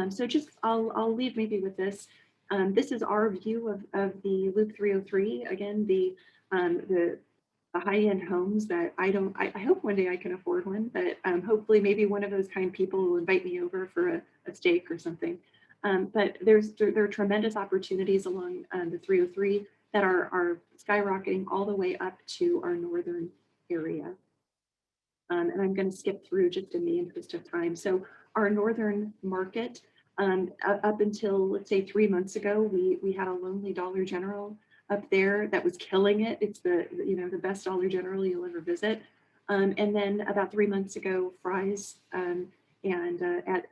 So just I'll leave maybe with this. This is our view of the Loop 303. Again, the high-end homes that I hope one day I can afford one, but hopefully maybe one of those kind people will invite me over for a steak or something. But there are tremendous opportunities along the 303 that are skyrocketing all the way up to our northern area. And I'm going to skip through just in the interest of time. So our northern market, up until, let's say, 3 months ago, we had a lonely Dollar General up there that was killing it. It's the best Dollar General you'll ever visit. And then about 3 months ago, Fry's and at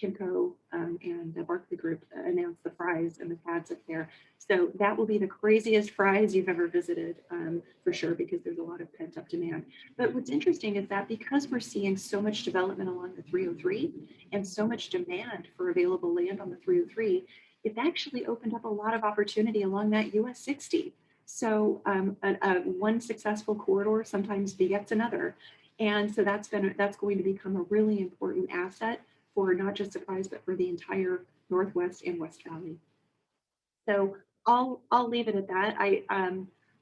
Kimco and Barclay Group announced the Fry's and the pads up there. So that will be the craziest Fry's you've ever visited, for sure, because there's a lot of pent up demand. But what's interesting is that because we're seeing so much development along the 303 and so much demand for available land on the 303, it's actually opened up a lot of opportunity along that US 60. So one successful corridor sometimes begets another. And so that's going to become a really important asset for not just Surprise, but for the entire Northwest and West Valley. So I'll leave it at that.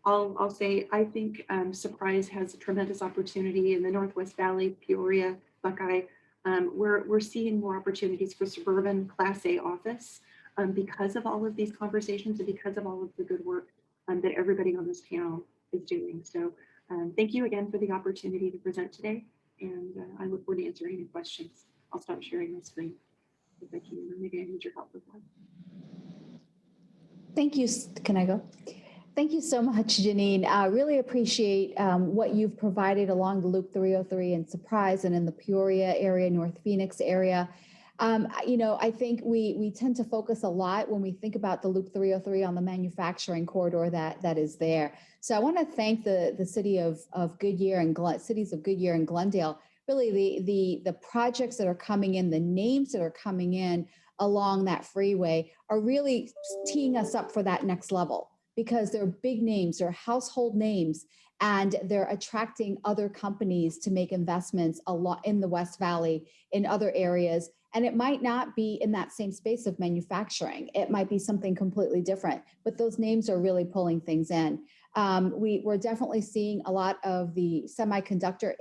I'll say I think Surprise has a tremendous opportunity in the Northwest Valley, Peoria, Buckeye. We're seeing more opportunities for suburban Class A office because of all of these conversations and because of all of the good work that everybody on this panel is doing. So thank you again for the opportunity to present today, and I look forward to answering any questions. I'll stop sharing my screen. Thank you. Maybe I need your help with that. Thank you. Can I go? Thank you so much, Jeanine. I really appreciate what you've provided along the Loop 303 in Surprise and in the Peoria area, North Phoenix area. I think we tend to focus a lot when we think about the Loop 303 on the manufacturing corridor that is there. So I want to thank the city of Goodyear and cities of Goodyear and Glendale. Really, the projects that are coming in, the names that are coming in along that freeway are really teeing us up for that next level, because they're big names, they're household names, and they're attracting other companies to make investments a lot in the West Valley, in other areas. And it might not be in that same space of manufacturing. It might be something completely different, but those names are really pulling things in. We're definitely seeing a lot of the semiconductor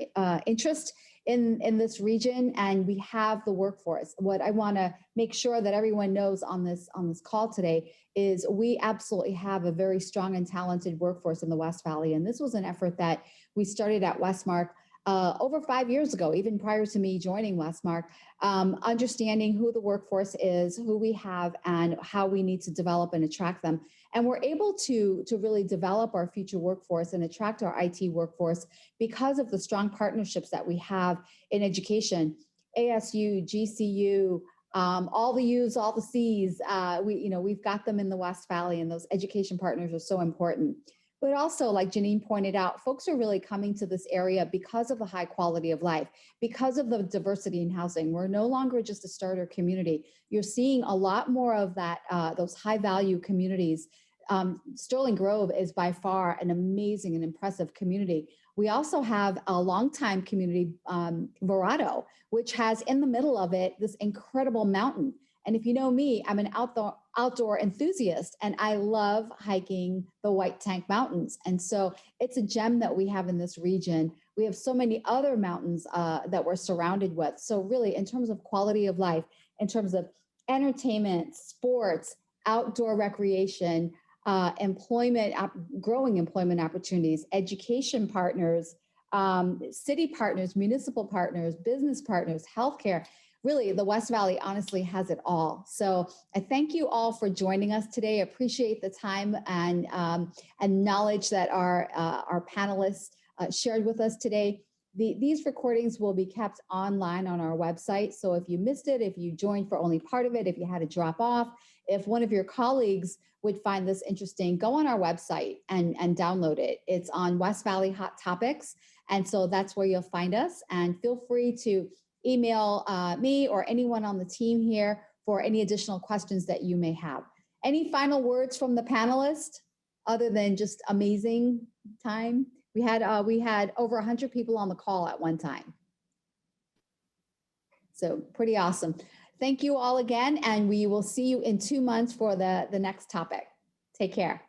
interest in this region, and we have the workforce. What I want to make sure that everyone knows on this call today is we absolutely have a very strong and talented workforce in the West Valley. And this was an effort that we started at WESTMARC over 5 years ago, even prior to me joining WESTMARC, understanding who the workforce is, who we have, and how we need to develop and attract them. And we're able to really develop our future workforce and attract our IT workforce because of the strong partnerships that we have in education, ASU, GCU, all the U's, all the C's. We've got them in the West Valley, and those education partners are so important. But also, like Jeanine pointed out, folks are really coming to this area because of the high quality of life, because of the diversity in housing. We're no longer just a starter community. You're seeing a lot more of that, those high value communities. Sterling Grove is by far an amazing and impressive community. We also have a longtime community, Verado, which has in the middle of it this incredible mountain. And if you know me, I'm an outdoor enthusiast, and I love hiking the White Tank Mountains. And so it's a gem that we have in this region. We have so many other mountains that we're surrounded with. So really, in terms of quality of life, in terms of entertainment, sports, outdoor recreation, employment, growing employment opportunities, education partners, city partners, municipal partners, business partners, healthcare. Really, the West Valley honestly has it all. So I thank you all for joining us today. I appreciate the time and knowledge that our panelists shared with us today. These recordings will be kept online on our website. So if you missed it, if you joined for only part of it, if you had to drop off, if one of your colleagues would find this interesting, go on our website and download it. It's on West Valley Hot Topics. And so that's where you'll find us. And feel free to email me or anyone on the team here for any additional questions that you may have. Any final words from the panelists other than just amazing time? We had over 100 people on the call at one time. So pretty awesome. Thank you all again, and we will see you in 2 months for the next topic. Take care.